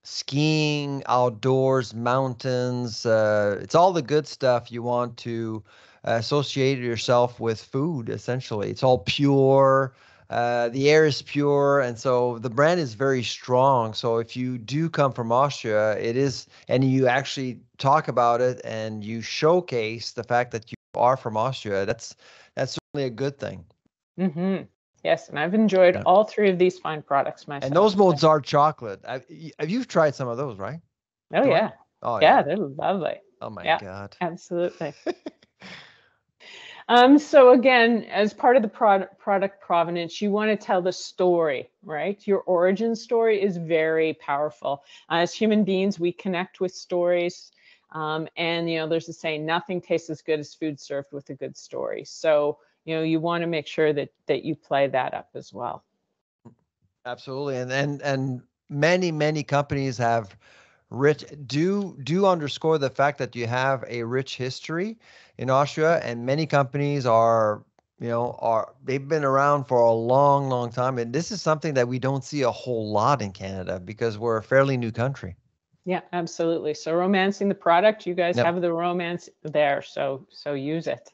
skiing, outdoors, mountains. It's all the good stuff you want to associate yourself with food, essentially. It's all pure. The air is pure. And so the brand is very strong. So if you do come from Austria, it is, and you actually talk about it and you showcase the fact that you are from Austria, that's certainly a good thing. Mm-hmm. Yes, and I've enjoyed all three of these fine products myself. And those Mozart chocolate, you've tried some of those, right? Oh, yeah. Oh, yeah, they're lovely. Oh my God. Absolutely. So again, as part of the product provenance, you want to tell the story, right? Your origin story is very powerful. As human beings, we connect with stories. And, you know, there's a saying, nothing tastes as good as food served with a good story. So, you know, you want to make sure that you play that up as well. Absolutely. And many companies have rich, do underscore the fact that you have a rich history in Austria, and many companies they've been around for a long time. And this is something that we don't see a whole lot in Canada because we're a fairly new country. Yeah, absolutely. So romancing the product, you guys have the romance there, so use it.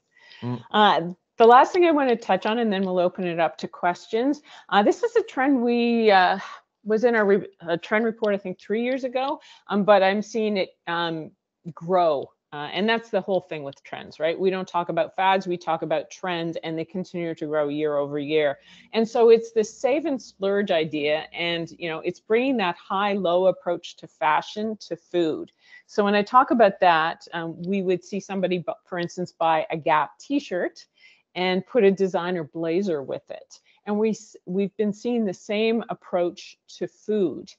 The last thing I want to touch on, and then we'll open it up to questions. This is a trend we was in our trend report, I think 3 years ago, but I'm seeing it grow. And that's the whole thing with trends, right? We don't talk about fads, we talk about trends, and they continue to grow year over year. And so it's this save and splurge idea, and you know, it's bringing that high-low approach to fashion to food. So when I talk about that, we would see somebody, for instance, buy a Gap t-shirt and put a designer blazer with it. And we've been seeing the same approach to food.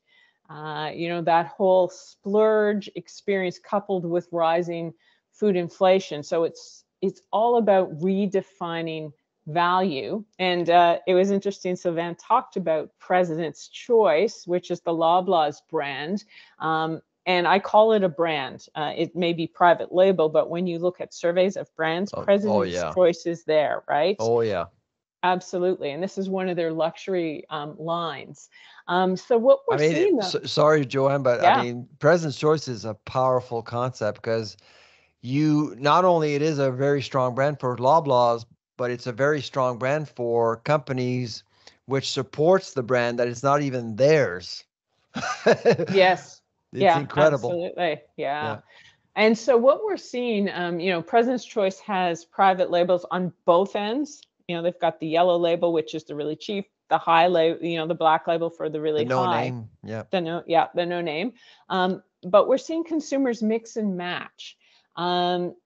You know, that whole splurge experience coupled with rising food inflation. So it's all about redefining value. And it was interesting, Sylvain talked about President's Choice, which is the Loblaws brand. And I call it a brand. It may be private label, but when you look at surveys of brands, President's Choice is there, right? Oh, yeah. Absolutely. And this is one of their luxury lines. So what we're seeing... sorry, Joanne, but I mean, President's Choice is a powerful concept because not only it is a very strong brand for Loblaws, but it's a very strong brand for companies which supports the brand that it's not even theirs. Yes. It's incredible. Absolutely. Yeah. And so what we're seeing, you know, President's Choice has private labels on both ends. You know, they've got the yellow label, which is the really cheap, the high label, you know, the black label for the really high. The no name. But we're seeing consumers mix and match.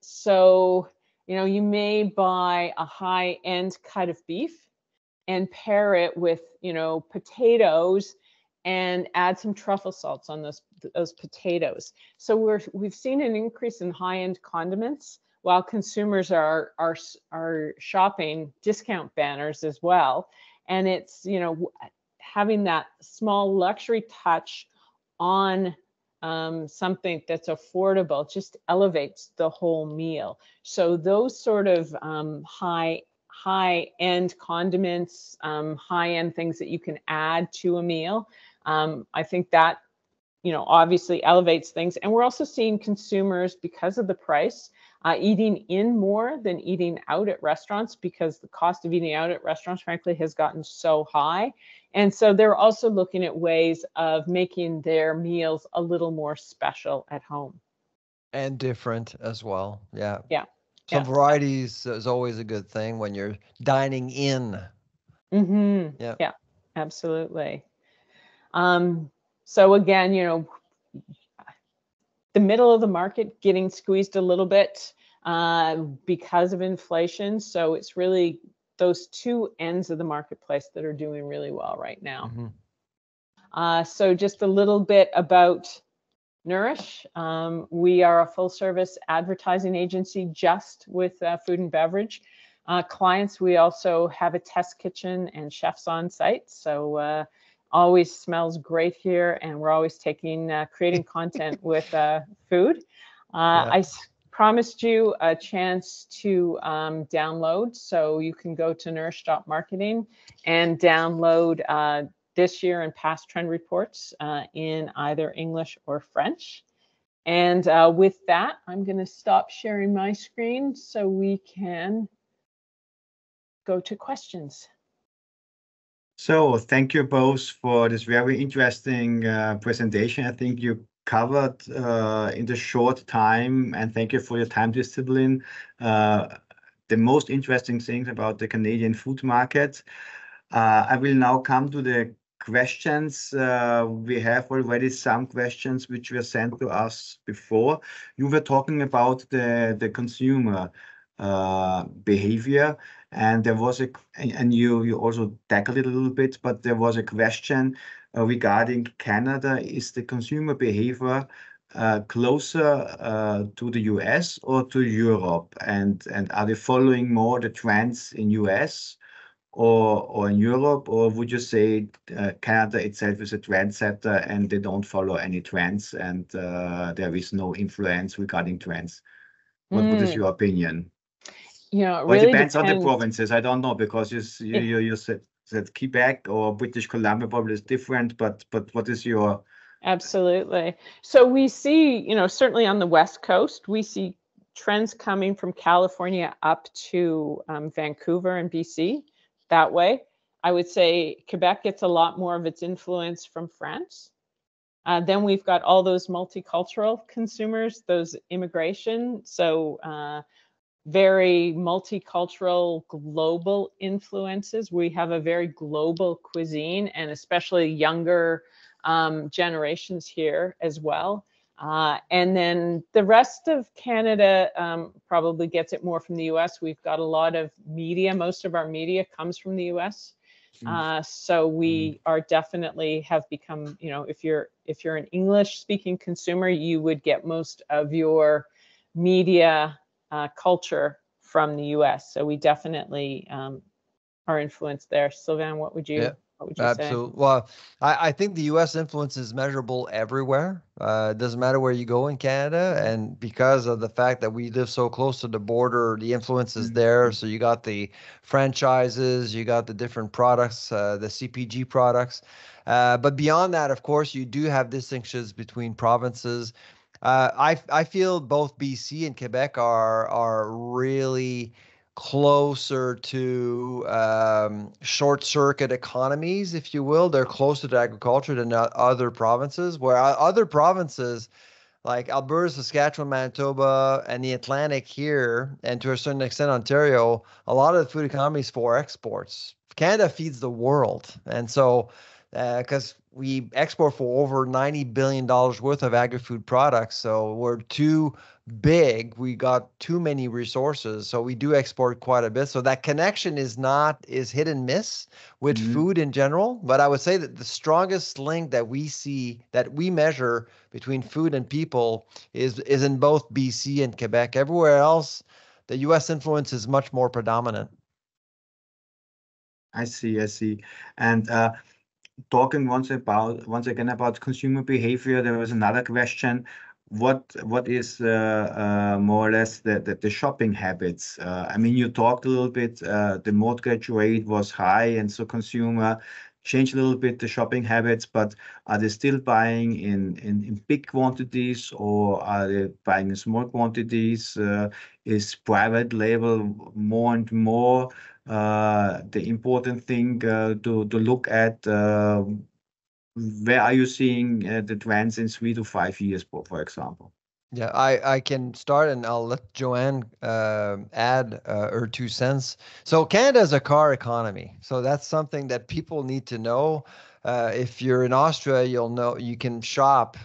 So, you know, you may buy a high-end cut of beef and pair it with, you know, potatoes and add some truffle salts on those potatoes. So we've seen an increase in high-end condiments, while consumers are shopping discount banners as well. And it's, you know, having that small luxury touch on something that's affordable just elevates the whole meal. So those sort of high-end condiments, high-end things that you can add to a meal, I think that, you know, obviously elevates things. And we're also seeing consumers, because of the price, eating in more than eating out at restaurants, because the cost of eating out at restaurants, frankly, has gotten so high. And so they're also looking at ways of making their meals a little more special at home. And different as well. Yeah. Yeah. Some Yeah. varieties is always a good thing when you're dining in. Mm-hmm. Yeah. Yeah, absolutely. So again, you know, the middle of the market getting squeezed a little bit because of inflation. So it's really those two ends of the marketplace that are doing really well right now. Mm-hmm. So just a little bit about Nourish. We are a full service advertising agency just with food and beverage clients. We also have a test kitchen and chefs on site. So always smells great here, and we're always creating content with food. I promised you a chance to download, so you can go to nourish.marketing and download this year and past trend reports in either English or French. And with that, I'm going to stop sharing my screen so we can go to questions. So thank you both for this very interesting presentation. I think you covered in the short time, and thank you for your time discipline, the most interesting things about the Canadian food market. I will now come to the questions. We have already some questions which were sent to us before. You were talking about the consumer behavior, and there was and you also tackled it a little bit, but there was a question regarding Canada. Is the consumer behavior closer to the US or to Europe, and are they following more the trends in US or in Europe, or would you say Canada itself is a trendsetter and they don't follow any trends, and there is no influence regarding trends? What is your opinion? You know, it Well, it really depends on the provinces. I don't know, because you said Quebec or British Columbia probably is different, but what is your... Absolutely. So we see, you know, certainly on the West Coast, we see trends coming from California up to Vancouver and BC that way. I would say Quebec gets a lot more of its influence from France. Then we've got all those multicultural consumers, those immigration. So very multicultural, global influences. We have a very global cuisine, and especially younger generations here as well. And then the rest of Canada probably gets it more from the US. We've got a lot of media. Most of our media comes from the US. So we are definitely have become, you know, if you're an English speaking consumer, you would get most of your media culture from the US. So we definitely are influenced there. Sylvain, what would you say? Absolutely. Well, I think the US influence is measurable everywhere. It doesn't matter where you go in Canada. And because of the fact that we live so close to the border, the influence is there. So you got the franchises, you got the different products, the CPG products. But beyond that, of course, you do have distinctions between provinces. I feel both BC and Quebec are really closer to short circuit economies, if you will. They're closer to agriculture than other provinces, where other provinces like Alberta, Saskatchewan, Manitoba, and the Atlantic here, and to a certain extent Ontario, a lot of the food economy is for exports. Canada feeds the world. And so because we export for over $90 billion worth of agri-food products. So we're too big. We got too many resources. So we do export quite a bit. So that connection is hit and miss with food in general. But I would say that the strongest link that we see, that we measure between food and people is in both BC and Quebec. Everywhere else, the US influence is much more predominant. I see. And talking once again about consumer behavior, there was another question. What is more or less the shopping habits? I mean, you talked a little bit. The mortgage rate was high, and so consumer changed a little bit the shopping habits, but are they still buying in big quantities, or are they buying in small quantities? Is private label more and more the important thing to look at? Where are you seeing the trends in 3 to 5 years, for example? Yeah, I can start and I'll let Joanne add her 2 cents. So Canada is a car economy. So that's something that people need to know. If you're in Austria, you'll know you can shop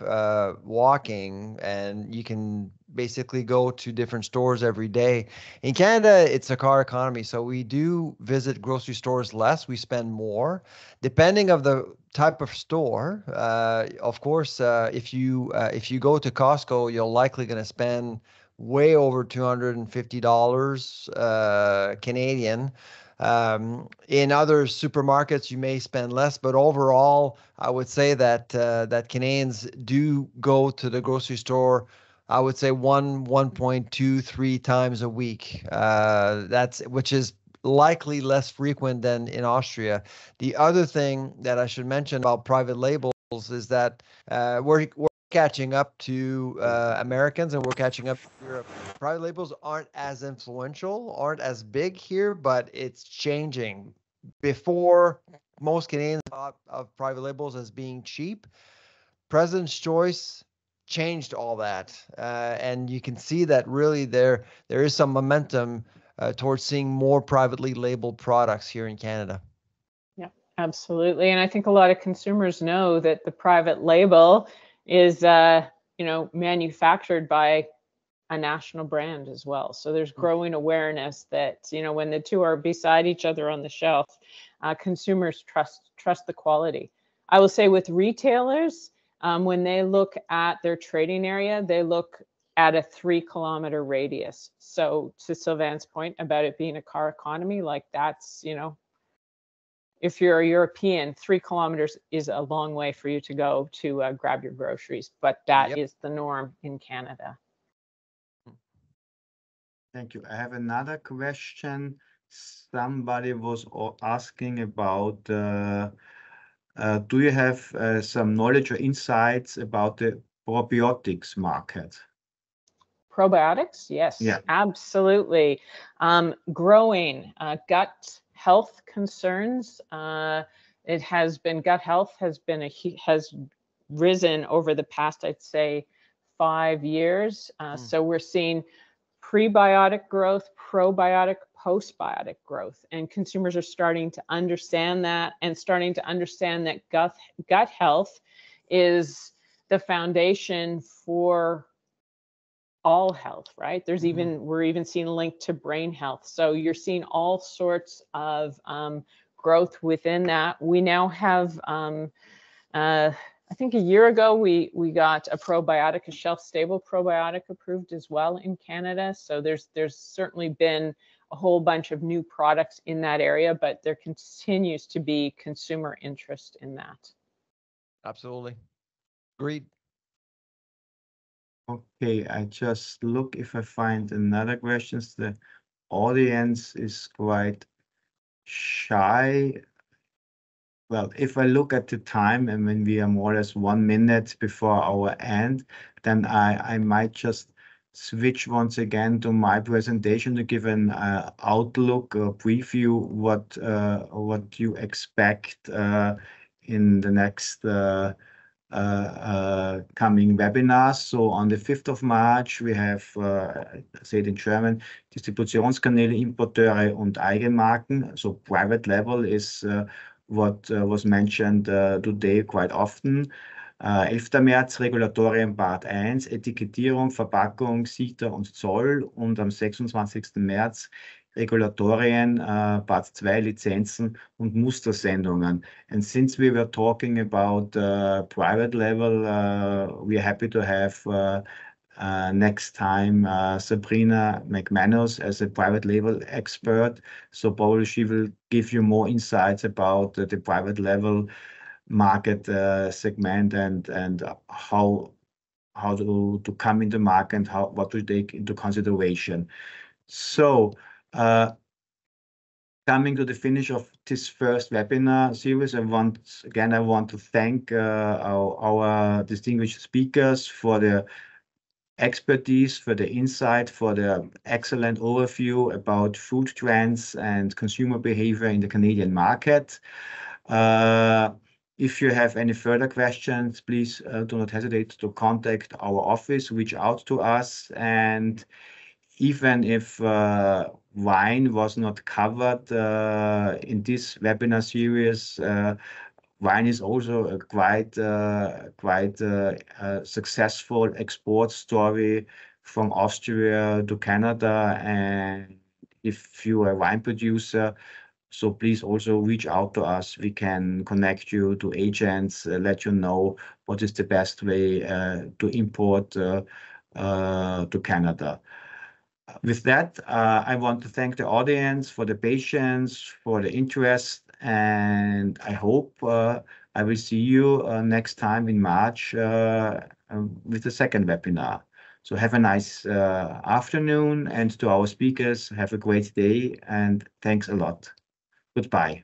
walking and you can basically go to different stores every day. In Canada, it's a car economy. So we do visit grocery stores less. We spend more. Depending of the type of store, of course, if you go to Costco, you're likely going to spend way over $250 Canadian. In other supermarkets, you may spend less, but overall, I would say that that Canadians do go to the grocery store. I would say 1.2, 3 times a week. Which is likely less frequent than in Austria. The other thing that I should mention about private labels is that we're catching up to Americans, and we're catching up to Europe. Private labels aren't as influential, aren't as big here, but it's changing. Before, most Canadians thought of private labels as being cheap. President's Choice changed all that, and you can see that really there is some momentum towards seeing more privately labeled products here in Canada. Yeah, absolutely. And I think a lot of consumers know that the private label is, manufactured by a national brand as well. So there's growing awareness that, when the two are beside each other on the shelf, consumers trust the quality. I will say with retailers, when they look at their trading area, they look at a 3-kilometer radius. So to Sylvain's point about it being a car economy, like that's, if you're a European, 3 kilometers is a long way for you to go to grab your groceries, but that is the norm in Canada. Thank you. I have another question. Somebody was asking about, do you have some knowledge or insights about the probiotics market? Probiotics, yes, Yeah. absolutely. Growing gut health concerns. Gut health has risen over the past, I'd say, 5 years. So we're seeing prebiotic growth, probiotic, postbiotic growth, and consumers are starting to understand that, and starting to understand that gut health is the foundation for all health, right? We're even seeing a link to brain health. So you're seeing all sorts of growth within that. We now have, I think a year ago, we got a probiotic, a shelf-stable probiotic approved as well in Canada. So there's certainly been a whole bunch of new products in that area, but there continues to be consumer interest in that. Absolutely. Agreed. Okay, I just look if I find another questions. The audience is quite shy. Well, if I look at the time, and when we are more or less 1 minute before our end, then I might just switch once again to my presentation to give an outlook or preview what you expect in the next coming webinars. So on the 5th of March, we have, say it in German, Distributionskanäle, Importeure und Eigenmarken. So private label is what was mentioned today quite often. 11. März, Regulatorien Part 1, Etikettierung, Verpackung, CETA und Zoll. Und am 26. März, Regulatorien Part 2, Lizenzen und Mustersendungen. And since we were talking about private level, we are happy to have next time Sabrina McManus as a private label expert. So probably she will give you more insights about the private level market segment and how to come into market and what to take into consideration. So coming to the finish of this first webinar series, I want to thank our distinguished speakers for their expertise, for the insight, for the excellent overview about food trends and consumer behavior in the Canadian market. If you have any further questions, please do not hesitate to contact our office, reach out to us. And even if wine was not covered in this webinar series, wine is also a quite successful export story from Austria to Canada. And if you are a wine producer, so please also reach out to us. We can connect you to agents, let you know what is the best way to import to Canada. With that, I want to thank the audience for the patience, for the interest, and I hope I will see you next time in March with the second webinar. So have a nice afternoon, and to our speakers, have a great day, and thanks a lot. Goodbye.